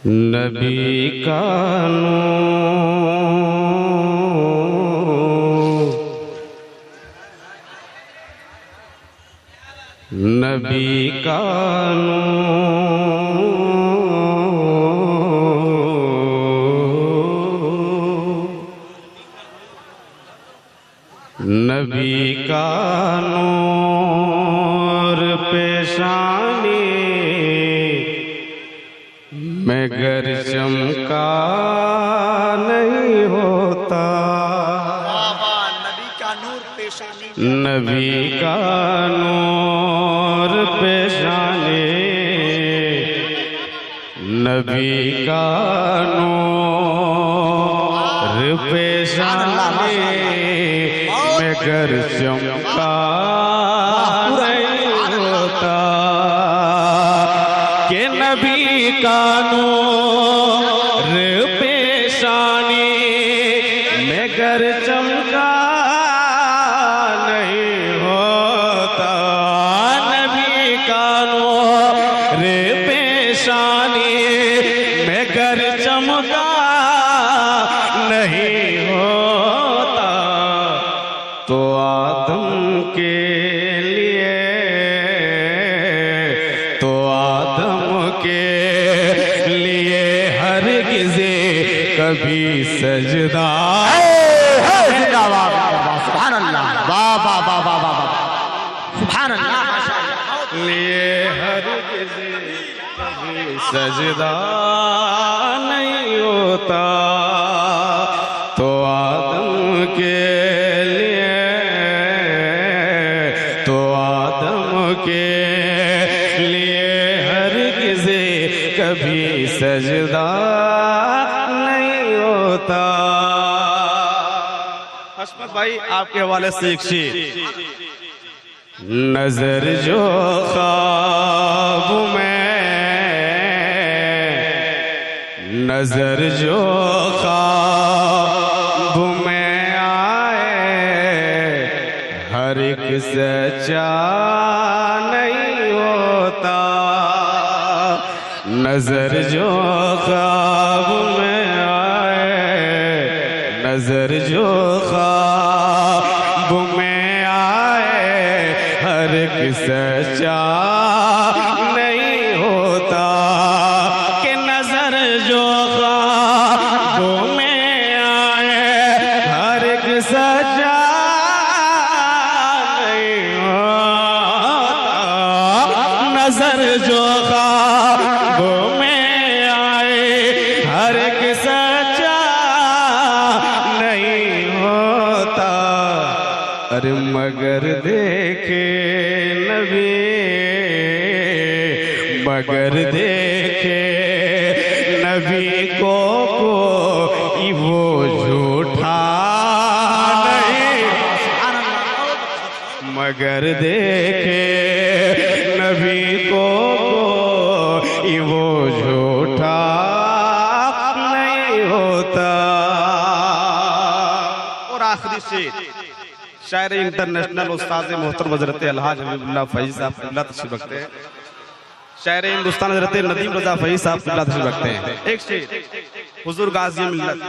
نبی کا نور، نبی کا نور، نبی کا نور پیشانی میں گر چمکا نہیں ہوتا، نبی کا نور پیشانی، نبی کا نور پیشانی، نبی کا نور پیشانی میں گر چمکا نہیں ہوتا، کہ نبی کا نور پیشانی میں گر چمکا نہیں ہوتا، نبی کا نور پیشانی میں گر چمکا نہیں ہوتا، تو آدم کے لیے، تو آدم کے لیے ہرگز کبھی سجدہ سبحان اللہ، واہ واہ واہ واہ واہ، سبحان اللہ، لیے ہرگز کبھی سجدہ نہیں ہوتا، تو آدم کے لیے، تو آدم کے لیے ہرگز کبھی سجدہ نہیں ہوتا۔ حشمت بھائی آپ کے حوالے سے ایک شعر، نظر جو خواب میں، نظر جو خواب میں آئے، ہر ایک سچا نہیں ہوتا، نظر جو خواب میں آئے، نظر جو خواب میں آئے، ہر ایک سچا نہیں ہوتا، کہ نظر جو خواب میں آئے، ہر ایک سچا نہیں ہوتا، نظر جو خواب میں آئے، ہر ایک سچا نہیں ہوتا، ارے مگر دیکھے نبی، مگر دیکھے نبی کو کوئی وہ جھوٹا نہیں، مگر دیکھے نبی کو کوئی وہ جھوٹا نہیں ہوتا۔ اور آخری شعر شاعر انٹرنیشنل استاد محترم حضرت الحاج حبیب اللہ فیض صاحب قبلہ تشریف رکھتے ہیں، شاعر ہندوستان حضرت ندیم رضا فیض صاحب قبلہ تشریف رکھتے ہیں، ایک شعر حضور غازی ملت،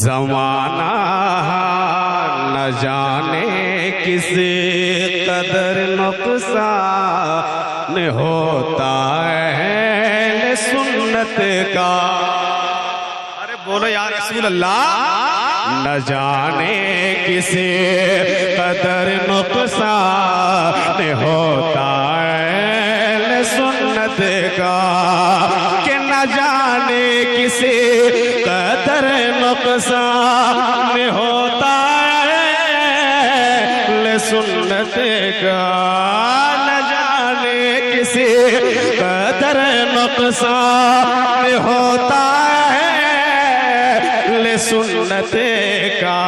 زمانہ نہ جانے کس قدر نقصان ہوتا اہل سنت کا، ارے بولو یا رسول اللہ، نہ جانے کس قدر نقصان ہوتا اہل سنت کا، کہ نہ جانے کس قدر نقصان ہوتا اہل سنت کا، نہ جانے کس قدر نقصان ہوتا اہل سنت کا،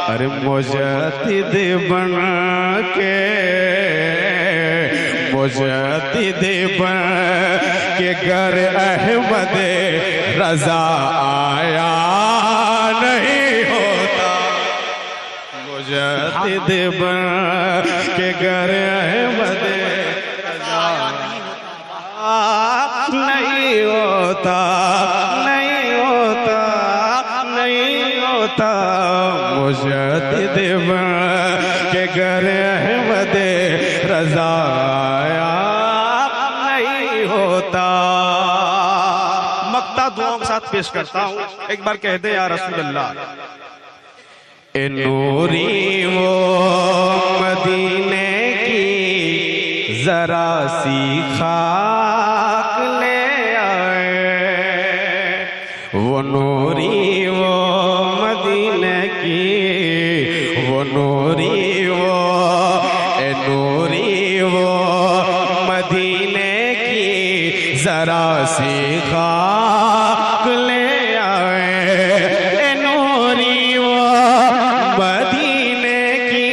ارے مجدد بن کے، مجدد بن کے گر احمد رضا آیا نہیں ہوتا، مجدد بن کے گر احمد رضا نہیں ہوتا نہیں ہوتا نہیں ہوتا مجدد بن کے گھر احمد رضا آیا نہیں ہوتا. مقطع دعاؤں کے ساتھ پیش کرتا ہوں. ایک بار کہہ دیں یا رسول اللہ. اے نوری وہ مدینے کی ذرا سی خاک لے آئے. وہ نوری وہ مدینے کی وہ نوری وہ اے نوری وہ مدینے کی ذرا سی خاک لے آئے. اے نوری وہ مدینے کی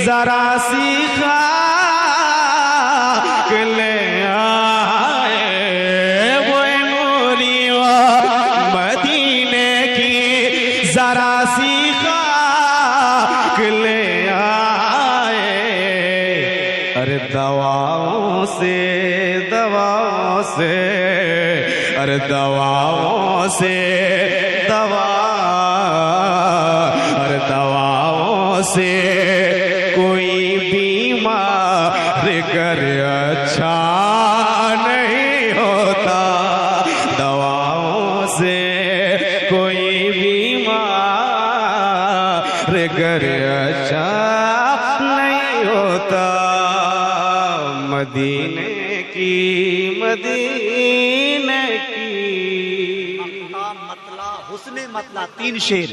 ذرا سی خاک لے آئے. وہ نوری وہ مدینے کی ذرا سی خاک لے آئے. ارے دواؤں سے دواؤں سے ارے دواؤں سے دوا ارے دواؤں سے کوئی بیمار گر اچھا نہیں ہوتا. دواؤں سے کوئی بیمار گر اچھا نہیں ہوتا. مدینے کی مدینے کی مطلع حسن مطلع 3 شعر.